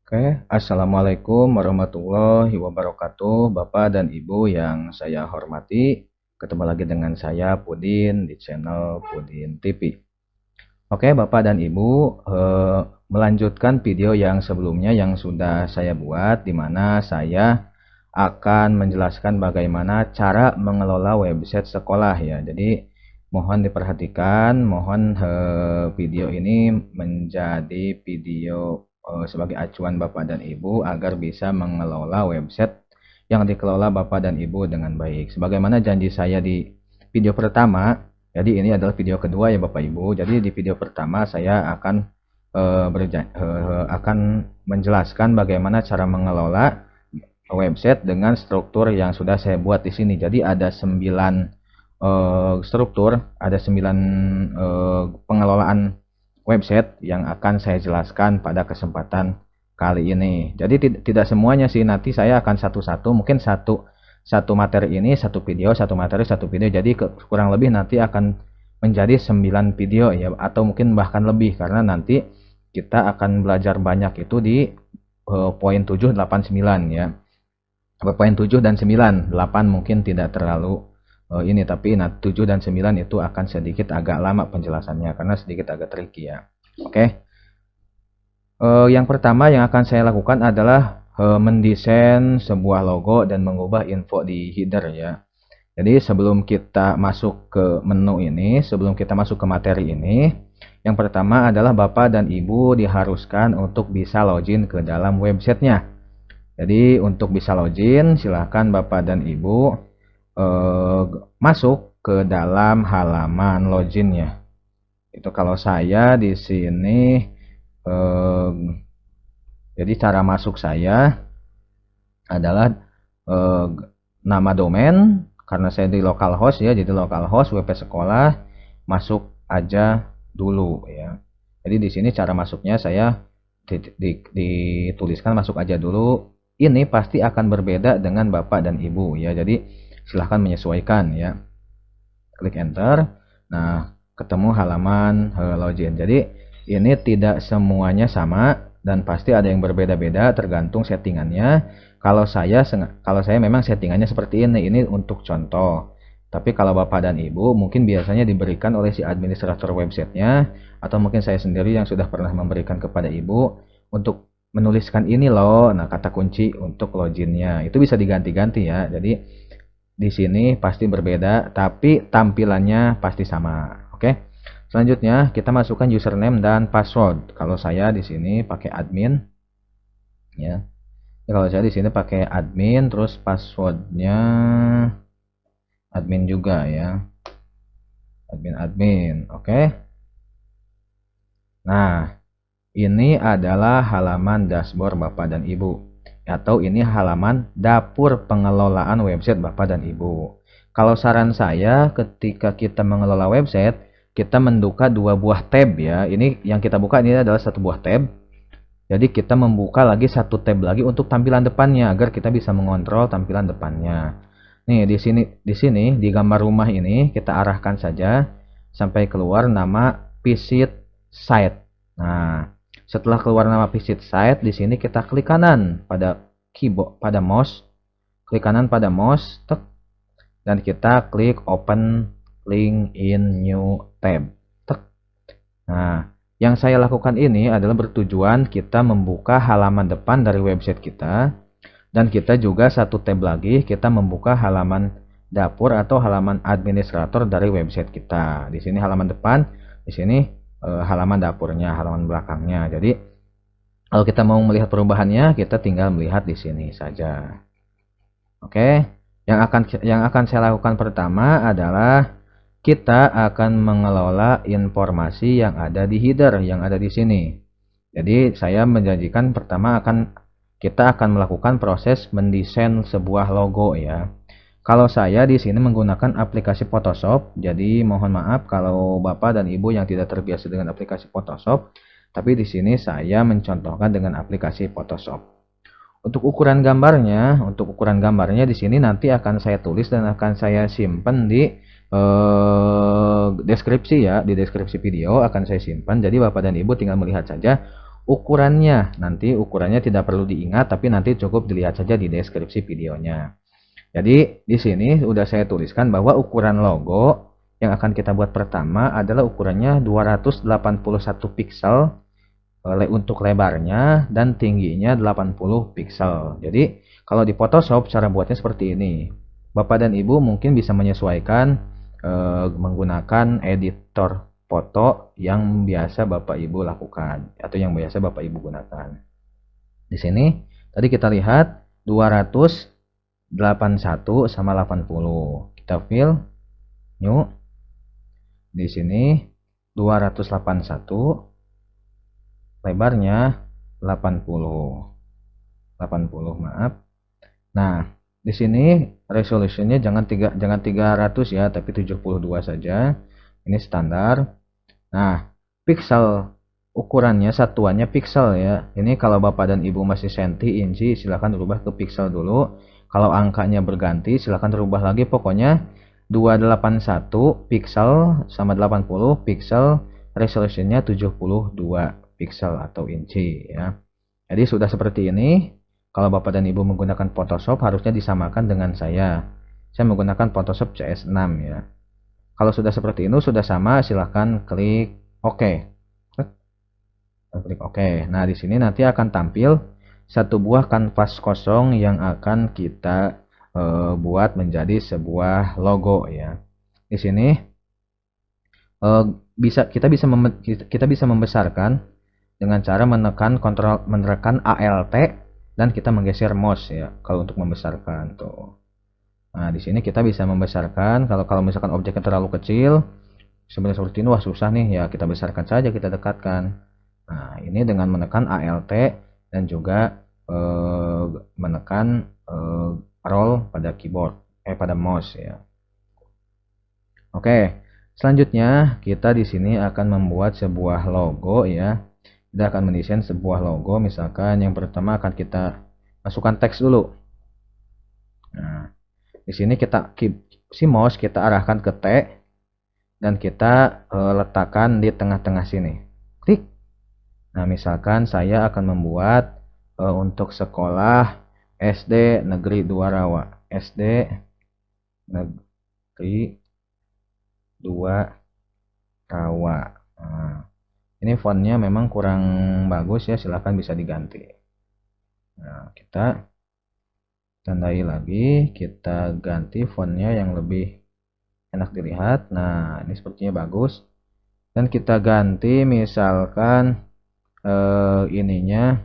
Oke, Assalamualaikum warahmatullahi wabarakatuh, Bapak dan Ibu yang saya hormati. Ketemu lagi dengan saya Pudin di channel Pudin TV. Oke, Bapak dan Ibu, melanjutkan video yang sebelumnya yang sudah saya buat, di mana saya akan menjelaskan bagaimana cara mengelola website sekolah ya. Jadi mohon diperhatikan, mohon video ini menjadi video sebagai acuan Bapak dan Ibu agar bisa mengelola website yang dikelola Bapak dan Ibu dengan baik. Sebagaimana janji saya di video pertama, jadi ini adalah video kedua ya Bapak Ibu. Jadi di video pertama saya akan menjelaskan bagaimana cara mengelola website dengan struktur yang sudah saya buat di sini. Jadi ada 9 struktur, ada 9 pengelolaan website yang akan saya jelaskan pada kesempatan kali ini. Jadi tidak semuanya sih, nanti saya akan satu-satu, mungkin satu materi ini satu video, satu materi satu video. Jadi kurang lebih nanti akan menjadi 9 video ya, atau mungkin bahkan lebih, karena nanti kita akan belajar banyak itu di poin 7, 8, 9 ya. Poin 7 dan 9, 8 mungkin tidak terlalu ini, tapi 7 dan 9 itu akan sedikit agak lama penjelasannya karena sedikit agak tricky ya. Oke. Yang pertama yang akan saya lakukan adalah mendesain sebuah logo dan mengubah info di header ya. Jadi sebelum kita masuk ke menu ini, sebelum kita masuk ke materi ini, yang pertama adalah Bapak dan Ibu diharuskan untuk bisa login ke dalam websitenya. Jadi untuk bisa login, silahkan Bapak dan Ibu masuk ke dalam halaman loginnya. Itu kalau saya di sini, jadi cara masuk saya adalah nama domain, karena saya di localhost ya, jadi localhost WP sekolah, masuk aja dulu ya. Jadi di sini cara masuknya saya dituliskan masuk aja dulu. Ini pasti akan berbeda dengan Bapak dan Ibu ya. Jadi silahkan menyesuaikan ya. Klik enter. Nah, ketemu halaman login. Jadi ini tidak semuanya sama dan pasti ada yang berbeda-beda tergantung settingannya. Kalau saya memang settingannya seperti ini. Ini untuk contoh. Tapi kalau Bapak dan Ibu mungkin biasanya diberikan oleh si administrator websitenya, atau mungkin saya sendiri yang sudah pernah memberikan kepada Ibu untuk menuliskan ini loh, nah kata kunci untuk loginnya itu bisa diganti-ganti ya. Jadi di sini pasti berbeda, tapi tampilannya pasti sama. Oke. Selanjutnya kita masukkan username dan password. Kalau saya di sini pakai admin, ya. Kalau saya di sini pakai admin, terus passwordnya admin juga ya. Admin. Oke. Nah, ini adalah halaman dashboard Bapak dan Ibu, atau ini halaman dapur pengelolaan website Bapak dan Ibu. Kalau saran saya ketika kita mengelola website, kita membuka 2 buah tab ya. Ini yang kita buka ini adalah 1 buah tab. Jadi kita membuka lagi 1 tab lagi untuk tampilan depannya agar kita bisa mengontrol tampilan depannya. Nih di gambar rumah ini kita arahkan saja sampai keluar nama visit site. Nah, setelah keluar nama visit site, di sini kita klik kanan pada keyboard, pada mouse, klik kanan pada mouse, tek, dan kita klik open link in new tab. Tek. Nah, yang saya lakukan ini adalah bertujuan kita membuka halaman depan dari website kita, dan kita juga 1 tab lagi kita membuka halaman dapur atau halaman administrator dari website kita. Di sini halaman depan, di sini halaman dapurnya, halaman belakangnya. Jadi kalau kita mau melihat perubahannya, kita tinggal melihat di sini saja. Oke, yang akan saya lakukan pertama adalah kita akan mengelola informasi yang ada di header yang ada di sini. Jadi saya menjanjikan pertama kita akan melakukan proses mendesain sebuah logo ya. Kalau saya di sini menggunakan aplikasi Photoshop, jadi mohon maaf kalau Bapak dan Ibu yang tidak terbiasa dengan aplikasi Photoshop, tapi di sini saya mencontohkan dengan aplikasi Photoshop. Untuk ukuran gambarnya di sini nanti akan saya tulis dan akan saya simpan di deskripsi ya, di deskripsi video akan saya simpan. Jadi Bapak dan Ibu tinggal melihat saja ukurannya. Nanti ukurannya tidak perlu diingat, tapi nanti cukup dilihat saja di deskripsi videonya. Jadi di sini udah saya tuliskan bahwa ukuran logo yang akan kita buat pertama adalah ukurannya 281 pixel untuk lebarnya dan tingginya 80 pixel. Jadi kalau di Photoshop cara buatnya seperti ini. Bapak dan Ibu mungkin bisa menyesuaikan menggunakan editor foto yang biasa Bapak Ibu lakukan atau yang biasa Bapak Ibu gunakan. Di sini tadi kita lihat 281 sama 80. Kita fill new. Di sini 281 lebarnya 80. 80, maaf. Nah, di sini resolusinya jangan 300 ya, tapi 72 saja. Ini standar. Nah, pixel ukurannya satuannya pixel ya. Ini kalau Bapak dan Ibu masih senti, inci, silahkan rubah ke pixel dulu. Kalau angkanya berganti, silahkan rubah lagi. Pokoknya 281 pixel sama 80 pixel, resolusinya 72 pixel atau inci ya. Jadi sudah seperti ini. Kalau Bapak dan Ibu menggunakan Photoshop harusnya disamakan dengan saya. Saya menggunakan Photoshop CS6 ya. Kalau sudah seperti ini sudah sama, silahkan klik OK. Klik OK. Nah, di sini nanti akan tampil satu buah kanvas kosong yang akan kita buat menjadi sebuah logo ya. Di sini kita bisa membesarkan dengan cara menekan ALT dan kita menggeser mouse ya kalau untuk membesarkan tuh. Nah, di sini kita bisa membesarkan kalau misalkan objeknya terlalu kecil sebenarnya seperti ini, wah susah nih ya, kita besarkan saja, kita dekatkan. Nah, ini dengan menekan ALT dan juga menekan roll pada keyboard pada mouse ya. Oke, selanjutnya kita di sini akan membuat sebuah logo ya. Kita akan mendesain sebuah logo, misalkan yang pertama akan kita masukkan teks dulu. Nah, di sini si mouse kita arahkan ke T dan kita letakkan di tengah-tengah sini. Klik. Nah, misalkan saya akan membuat untuk sekolah SD Negeri 2 Rawa. SD Negeri 2 Rawa. Nah, ini fontnya memang kurang bagus ya, silahkan bisa diganti. Nah, kita tandai lagi, kita ganti fontnya yang lebih enak dilihat. Nah, ini sepertinya bagus. Dan kita ganti misalkan ininya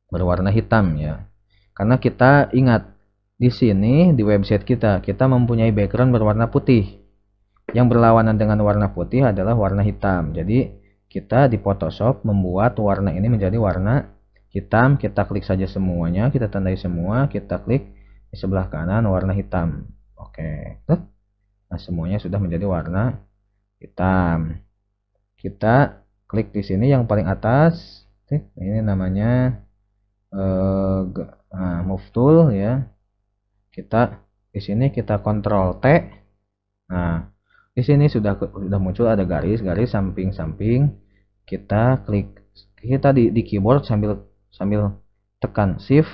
berwarna hitam ya. Karena kita ingat di sini di website kita mempunyai background berwarna putih. Yang berlawanan dengan warna putih adalah warna hitam. Jadi kita di Photoshop membuat warna ini menjadi warna hitam. Kita klik saja semuanya, kita tandai semua, kita klik di sebelah kanan warna hitam. Oke. Nah, semuanya sudah menjadi warna hitam. Kita klik di sini yang paling atas. Ini namanya move tool ya. Kita di sini kita Ctrl T. Nah, di sini sudah muncul ada garis-garis samping-samping. Kita klik, kita di keyboard sambil tekan Shift,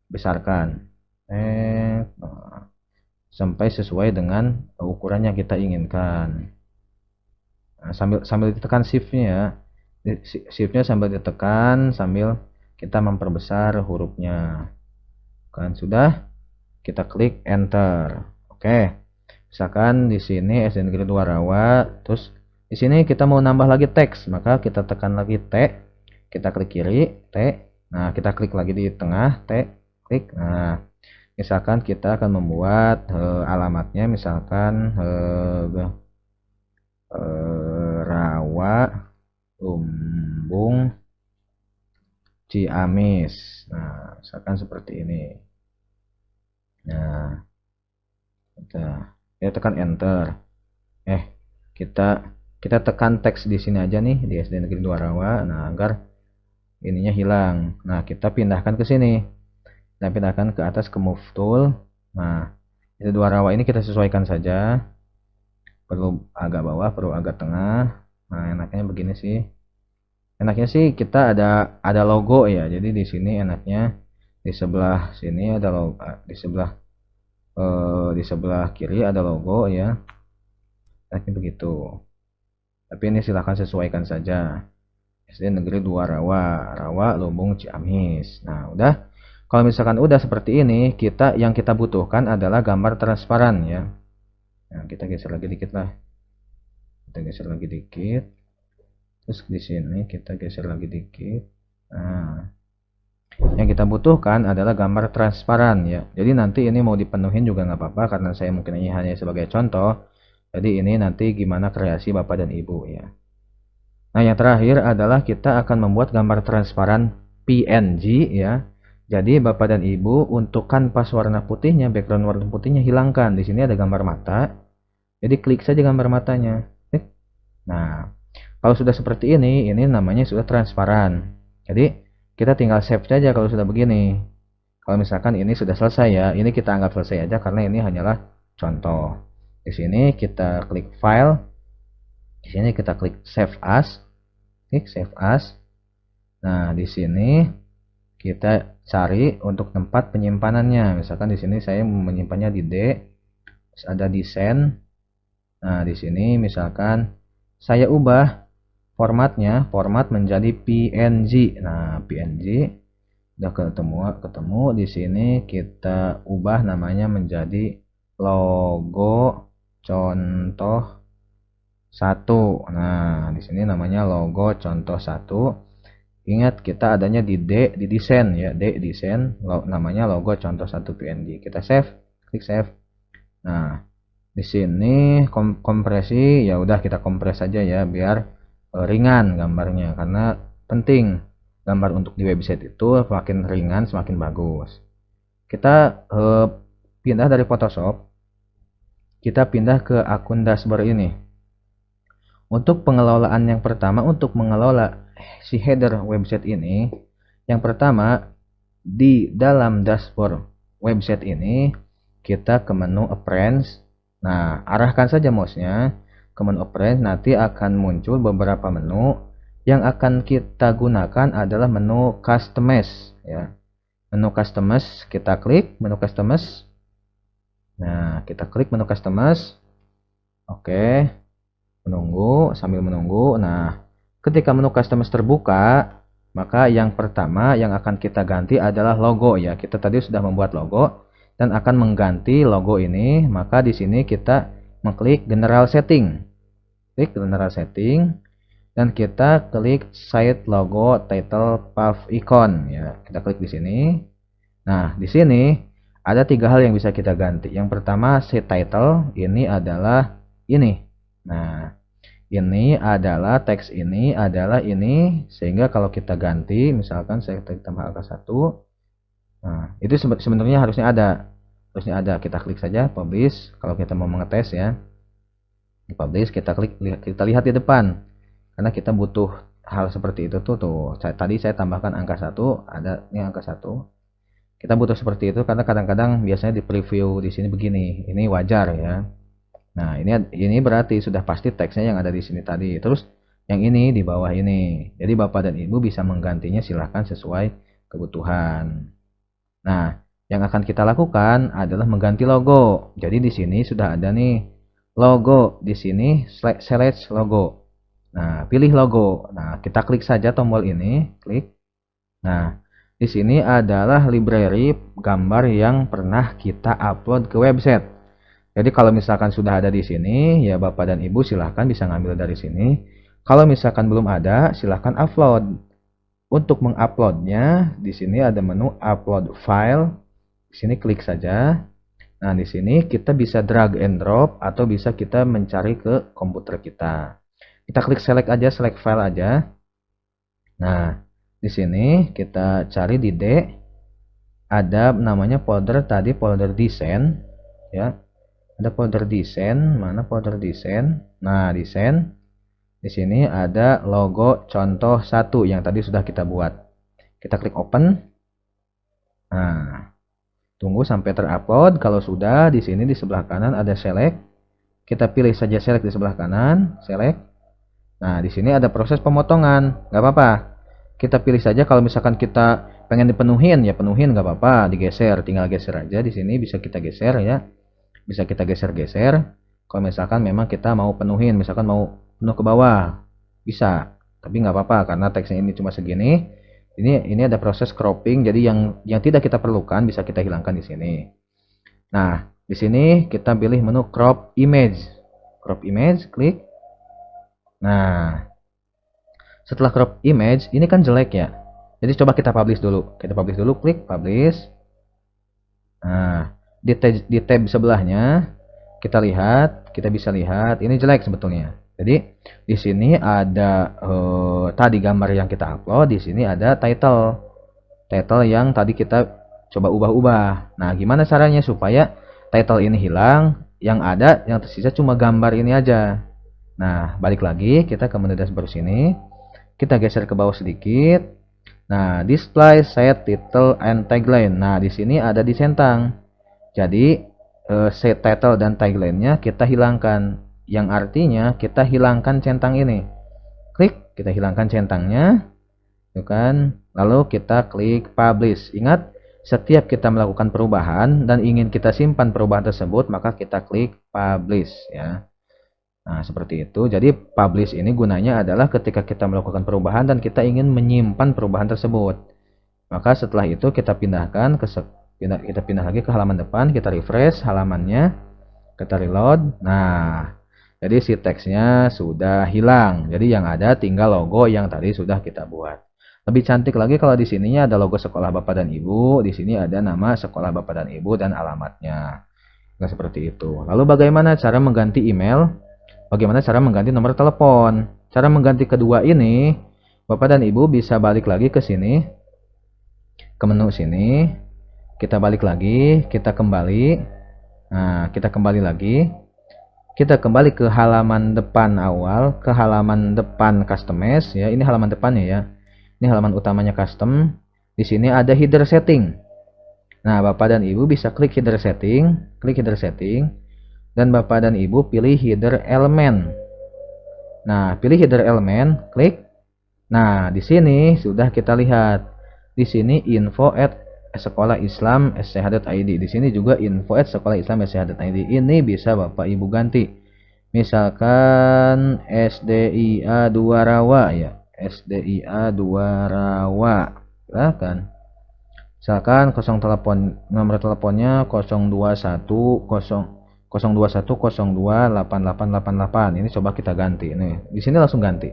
besarkan sampai sesuai dengan ukuran yang kita inginkan. Nah, sambil ditekan Shift-nya ya, Shift-nya sambil ditekan sambil kita memperbesar hurufnya. Kan sudah, kita klik Enter. Oke. Misalkan di sini SD Negeri 2 Rawa, terus di sini kita mau nambah lagi teks, maka kita tekan lagi T, kita klik kiri T, nah kita klik lagi di tengah T, klik. Nah, misalkan kita akan membuat alamatnya, misalkan Rawa Lumbung Ciamis. Nah, misalkan seperti ini. Nah, kita tekan Enter. Kita tekan teks di sini aja nih di SD Negeri 2 Rawa. Nah, agar ininya hilang. Nah, kita pindahkan ke sini. Kita pindahkan ke atas ke Move Tool. Nah, SD 2 Rawa ini kita sesuaikan saja. Perlu agak bawah, perlu agak tengah. Nah, enaknya begini sih. Enaknya sih kita ada logo ya. Jadi di sini enaknya di sebelah sini ada logo, di sebelah kiri ada logo ya. Enaknya begitu. Tapi ini silahkan sesuaikan saja. SD Negeri 2 Rawa, Rawa, Lumbung, Ciamis. Nah, udah. Kalau misalkan udah seperti ini, yang kita butuhkan adalah gambar transparan ya. Nah, kita geser lagi dikit lah. Kita geser lagi dikit. Terus di sini kita geser lagi dikit. Nah, yang kita butuhkan adalah gambar transparan ya. Jadi nanti ini mau dipenuhin juga nggak apa-apa karena saya mungkin ini hanya sebagai contoh. Jadi ini nanti gimana kreasi Bapak dan Ibu ya. Nah, yang terakhir adalah kita akan membuat gambar transparan PNG ya. Jadi Bapak dan Ibu untuk kanvas warna putihnya, background warna putihnya hilangkan. Di sini ada gambar mata. Jadi klik saja gambar matanya. Nah, kalau sudah seperti ini namanya sudah transparan. Jadi kita tinggal save saja kalau sudah begini. Kalau misalkan ini sudah selesai ya, ini kita anggap selesai aja karena ini hanyalah contoh. Di sini kita klik file. Di sini kita klik save as. Klik save as. Nah, di sini kita cari untuk tempat penyimpanannya. Misalkan di sini saya menyimpannya di D. Terus ada desain. Nah, di sini misalkan saya ubah format menjadi PNG. Nah, PNG udah ketemu. Di sini kita ubah namanya menjadi logo contoh 1. Nah, di sini namanya logo contoh 1. Ingat kita adanya di D, di desain ya, D desain, namanya logo contoh 1 PNG. Kita save, klik save. Nah, di sini kompresi ya udah kita kompres saja ya biar ringan gambarnya karena penting gambar untuk di website itu semakin ringan semakin bagus. Kita pindah dari Photoshop, kita pindah ke akun dashboard ini. Untuk pengelolaan yang pertama, untuk mengelola si header website ini, yang pertama di dalam dashboard website ini kita ke menu Appearance. Nah, arahkan saja mouse-nya ke menu Appearance, nanti akan muncul beberapa menu. Yang akan kita gunakan adalah menu Customize ya. Menu Customize, kita klik menu Customize. Nah, kita klik menu Customize. Oke. Sambil menunggu. Nah, ketika menu Customize terbuka, maka yang pertama yang akan kita ganti adalah logo ya. Kita tadi sudah membuat logo dan akan mengganti logo ini, maka di sini kita mengklik General Setting. Klik General Setting dan kita klik Site Logo Title Path Icon ya. Kita klik di sini. Nah, di sini ada 3 hal yang bisa kita ganti. Yang pertama, si title ini adalah ini. Nah, ini adalah teks ini adalah ini, sehingga kalau kita ganti, misalkan saya tambah angka 1. Nah, itu sebenarnya harusnya ada. Kita klik saja publish kalau kita mau mengetes ya. Di publish kita lihat di depan. Karena kita butuh hal seperti itu tuh. Tadi saya tambahkan angka 1, ada ini angka 1. Kita butuh seperti itu karena kadang-kadang biasanya di preview di sini begini. Ini wajar ya. Nah, ini berarti sudah pasti teksnya yang ada di sini tadi. Terus yang ini di bawah ini. Jadi Bapak dan Ibu bisa menggantinya silahkan sesuai kebutuhan. Nah, yang akan kita lakukan adalah mengganti logo. Jadi di sini sudah ada nih logo. Di sini select logo. Nah, pilih logo. Nah, kita klik saja tombol ini, klik. Nah, di sini adalah library gambar yang pernah kita upload ke website. Jadi kalau misalkan sudah ada di sini, ya Bapak dan Ibu silahkan bisa ngambil dari sini. Kalau misalkan belum ada, silahkan upload. Untuk menguploadnya, di sini ada menu Upload File. Di sini klik saja. Nah, di sini kita bisa drag and drop atau bisa kita mencari ke komputer kita. Kita klik select aja, select file aja. Nah, di sini kita cari di D. Ada namanya folder tadi, folder desain ya. Ada folder desain, mana folder desain? Nah, desain. Di sini ada logo contoh 1 yang tadi sudah kita buat. Kita klik open. Nah, tunggu sampai terupload. Kalau sudah, di sini di sebelah kanan ada select. Kita pilih saja select di sebelah kanan, select. Nah, di sini ada proses pemotongan, nggak apa-apa. Kita pilih saja kalau misalkan kita pengen dipenuhin, ya penuhin nggak apa-apa, digeser, tinggal geser aja di sini bisa kita geser ya. Bisa kita geser-geser. Kalau misalkan memang kita mau penuhin, misalkan mau penuh ke bawah, bisa. Tapi nggak apa-apa karena teksnya ini cuma segini. Ini ada proses cropping, jadi yang tidak kita perlukan bisa kita hilangkan di sini. Nah, di sini kita pilih menu crop image. Crop image, klik. Nah, setelah crop image, ini kan jelek ya. Jadi coba kita publish dulu. Kita publish dulu, klik publish. Nah, di tab sebelahnya kita lihat, kita bisa lihat ini jelek sebetulnya. Jadi di sini ada tadi gambar yang kita upload, di sini ada title yang tadi kita coba ubah-ubah. Nah, gimana caranya supaya title ini hilang, yang ada yang tersisa cuma gambar ini aja. Nah, balik lagi kita ke menu dashboard sini. Kita geser ke bawah sedikit. Nah, display set title and tagline. Nah, di sini ada disentang. Jadi set title dan tagline-nya kita hilangkan. Yang artinya kita hilangkan centang ini. Klik, kita hilangkan centangnya. Tuh kan? Lalu kita klik publish. Ingat, setiap kita melakukan perubahan dan ingin kita simpan perubahan tersebut, maka kita klik publish ya. Nah, seperti itu. Jadi publish ini gunanya adalah ketika kita melakukan perubahan dan kita ingin menyimpan perubahan tersebut. Maka setelah itu kita pindahkan kita pindah lagi ke halaman depan, kita refresh halamannya, kita reload. Nah, jadi si teksnya sudah hilang. Jadi yang ada tinggal logo yang tadi sudah kita buat. Lebih cantik lagi kalau di sininya ada logo sekolah Bapak dan Ibu, di sini ada nama sekolah Bapak dan Ibu dan alamatnya. Nah, seperti itu. Lalu bagaimana cara mengganti email? Bagaimana cara mengganti nomor telepon? Cara mengganti kedua ini, Bapak dan Ibu bisa balik lagi ke sini, ke menu sini. Kita balik lagi, kita kembali. Nah, kita kembali lagi. Kita kembali ke halaman depan awal, ke halaman depan customize ya. Ini halaman depannya ya. Ini halaman utamanya custom. Di sini ada header setting. Nah, Bapak dan Ibu bisa klik header setting, dan Bapak dan Ibu pilih header element. Nah, pilih header element, klik. Nah, di sini sudah kita lihat. Di sini info at sekolah Islam sch.id. Di sini juga info at sekolah Islam sch.id. Ini bisa Bapak Ibu ganti. Misalkan SDIA 2 Rawa ya. SDIA 2 Rawa. Silakan. Misalkan nomor teleponnya 021021888. Ini coba kita ganti nih. Di sini langsung ganti.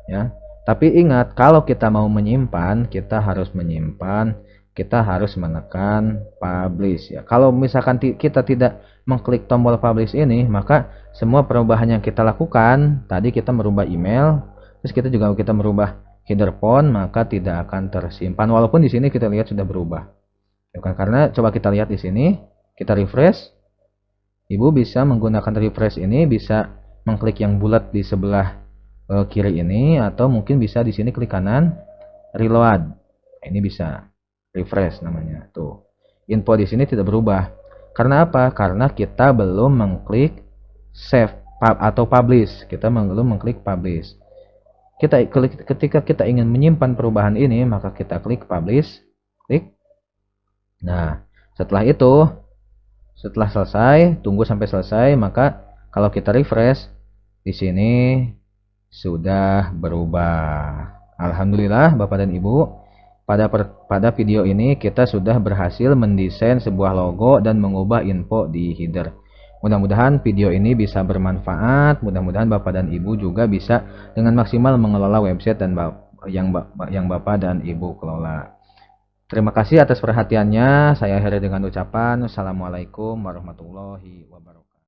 Ya. Tapi ingat, kalau kita mau menyimpan, kita harus menekan publish ya. Kalau misalkan kita tidak mengklik tombol publish ini, maka semua perubahan yang kita lakukan, tadi kita merubah email, terus kita merubah header font, maka tidak akan tersimpan walaupun di sini kita lihat sudah berubah. Karena coba kita lihat di sini, kita refresh. Ibu bisa menggunakan refresh ini, bisa mengklik yang bulat di sebelah kiri ini, atau mungkin bisa di sini klik kanan reload. Ini bisa refresh namanya. Tuh. Info di sini tidak berubah. Karena apa? Karena kita belum mengklik save atau publish. Kita belum mengklik publish. Ketika kita ingin menyimpan perubahan ini, maka kita klik publish, klik. Nah, setelah itu, setelah selesai, tunggu sampai selesai, maka kalau kita refresh, di sini sudah berubah. Alhamdulillah Bapak dan Ibu, pada video ini kita sudah berhasil mendesain sebuah logo dan mengubah info di header. Mudah-mudahan video ini bisa bermanfaat. Mudah-mudahan Bapak dan Ibu juga bisa dengan maksimal mengelola website dan yang Bapak dan Ibu kelola. Terima kasih atas perhatiannya. Saya akhiri dengan ucapan Assalamualaikum warahmatullahi wabarakatuh.